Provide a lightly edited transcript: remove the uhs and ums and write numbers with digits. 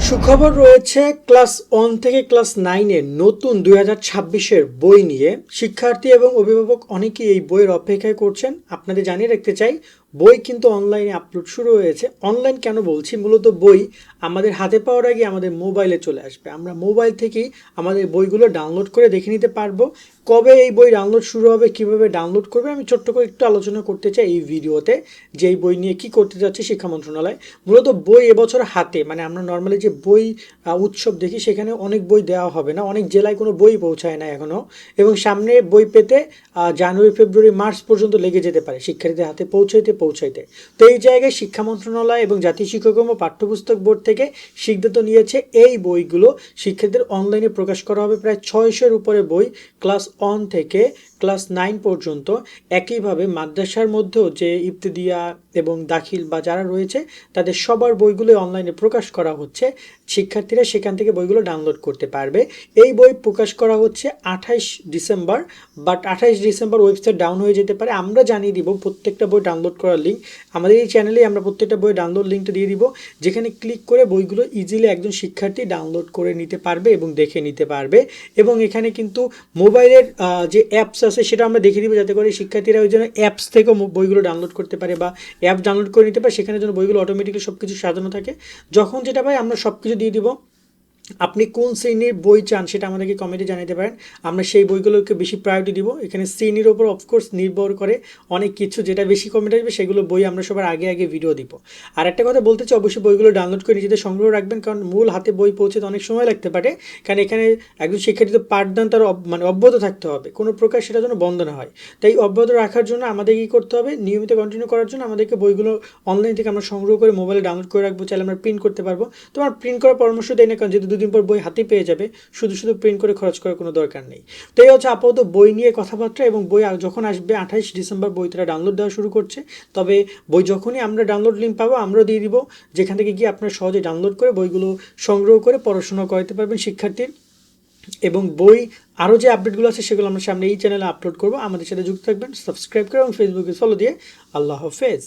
সুখবর রয়েছে ক্লাস 1 থেকে ক্লাস 9 এর নতুন 2026 এর বই নিয়ে। শিক্ষার্থী এবং অভিভাবক অনেকেই এই বইয়ের অপেক্ষায় করছেন। আপনাদের জানিয়ে রাখতে চাই, বই কিন্তু অনলাইনে আপলোড শুরু হয়েছে। অনলাইন কেন বলছি, মূলত বই আমাদের হাতে পাওয়ার আগে আমাদের মোবাইলে চলে আসবে। আমরা মোবাইল থেকেই আমাদের বইগুলো ডাউনলোড করে দেখে নিতে পারবো। কবে এই বই ডাউনলোড শুরু হবে, কিভাবে ডাউনলোড করবে, আমি ছোট্ট করে একটু আলোচনা করতে চাই এই ভিডিওতে, যে এই বই নিয়ে কি করতে যাচ্ছে শিক্ষা মন্ত্রণালয়। মূলত বই এবছর হাতে, মানে আমরা নর্মালি যে বই উৎসব দেখি সেখানে অনেক বই দেওয়া হবে না, অনেক জেলায় কোনো বই পৌঁছায় না এখনও, এবং সামনে বই পেতে জানুয়ারি ফেব্রুয়ারি মার্চ পর্যন্ত লেগে যেতে পারে শিক্ষার্থীদের হাতে পৌঁছাইতে। তো এই জায়গায় শিক্ষা মন্ত্রণালয় এবং জাতীয় শিক্ষাক্রম ও পাঠ্যপুস্তক বোর্ড থেকে সিদ্ধান্ত নিয়েছে এই বইগুলো শিক্ষার্থীদের অনলাইনে প্রকাশ করা হবে। প্রায় 600-এর উপরে বই ক্লাস 1 থেকে ক্লাস 9 পর্যন্ত। একইভাবে মাদ্রাসার মধ্যেও যে ইবতেদিয়া এবং দাখিল বা যারা রয়েছে তাদের সবার বইগুলো অনলাইনে প্রকাশ করা হচ্ছে। শিক্ষার্থীরা সেখান থেকে বইগুলো ডাউনলোড করতে পারবে। এই বই প্রকাশ করা হচ্ছে 28 December, but 28 December website down হয়ে যেতে পারে। আমরা জানিয়ে দিব প্রত্যেকটা বই ডাউনলোড করার লিঙ্ক আমাদের এই চ্যানেলে, আমরা প্রত্যেকটা বই ডাউনলোড লিঙ্কটা দিয়ে দিব, যেখানে ক্লিক করে বইগুলো ইজিলি একজন শিক্ষার্থী ডাউনলোড করে নিতে পারবে এবং দেখে নিতে পারবে। এবং এখানে কিন্তু মোবাইলের যে অ্যাপস আছে সেটা আমরা দেখে দিব, যাতে করে শিক্ষার্থীরা ওই জন্য অ্যাপস থেকেও বইগুলো ডাউনলোড করতে পারে বা অ্যাপ ডাউনলোড করে নিতে পারে। সেখানে যেন বইগুলো অটোমেটিক্যালি সব কিছু সাজানো থাকে। যখন যেটা পাই আমরা সব কিছু দিয়ে দিব। আপনি কোন শ্রেণীর বই চান সেটা আমাদেরকে কমেন্টে জানাতে পারেন, আমরা সেই বইগুলোকে বেশি প্রায়োরিটি দিব। এখানে শ্রেণীর ওপর অফকোর্স নির্ভর করে অনেক কিছু, যেটা বেশি কমেন্ট আসবে সেগুলো বই আমরা সবার আগে ভিডিও দিব। আর একটা কথা বলতে চাই, অবশ্যই বইগুলো ডাউনলোড করে নিজেদের সংগ্রহ রাখবেন, কারণ মূল হাতে বই পৌঁছতে অনেক সময় লাগতে পারে। কারণ এখানে একজন শিক্ষার্থী তো পাঠদান তার মানে অব্যাহত থাকতে হবে, কোনো প্রকার সেটা যেন বন্ধ না হয়। তাই অব্যাহত রাখার জন্য আমাদের কী করতে হবে, নিয়মিত কন্টিনিউ করার জন্য আমাদেরকে বইগুলো অনলাইন থেকে আমরা সংগ্রহ করে মোবাইলে ডাউনলোড করে রাখবো। চাইলে আমরা প্রিন্ট করতে পারবো। তোমার প্রিন্ট করার পরামর্শ দেয় না, কারণ যেহেতু দুদিন পর বই হাতে পেয়ে যাবে, শুধু প্রিন্ট করে খরচ করার কোনো দরকার নেই। তো এই হচ্ছে আপাতত বই নিয়ে কথাবার্তা। এবং বই যখন আসবে 28 ডিসেম্বর বই তারা ডাউনলোড দেওয়া শুরু করছে। তবে বই যখনই আমরা ডাউনলোড লিঙ্ক পাবো আমরা দিয়ে দিব, যেখান থেকে গিয়ে আপনারা সহজে ডাউনলোড করে বইগুলো সংগ্রহ করে পড়াশোনা করাতে পারবেন শিক্ষার্থীর। এবং বই আরও যে আপডেটগুলো আছে সেগুলো আমরা সামনে এই চ্যানেলে আপলোড করবো। আমাদের সাথে যুক্ত থাকবেন, সাবস্ক্রাইব করে এবং ফেসবুকে ফলো দিয়ে। আল্লাহ হাফেজ।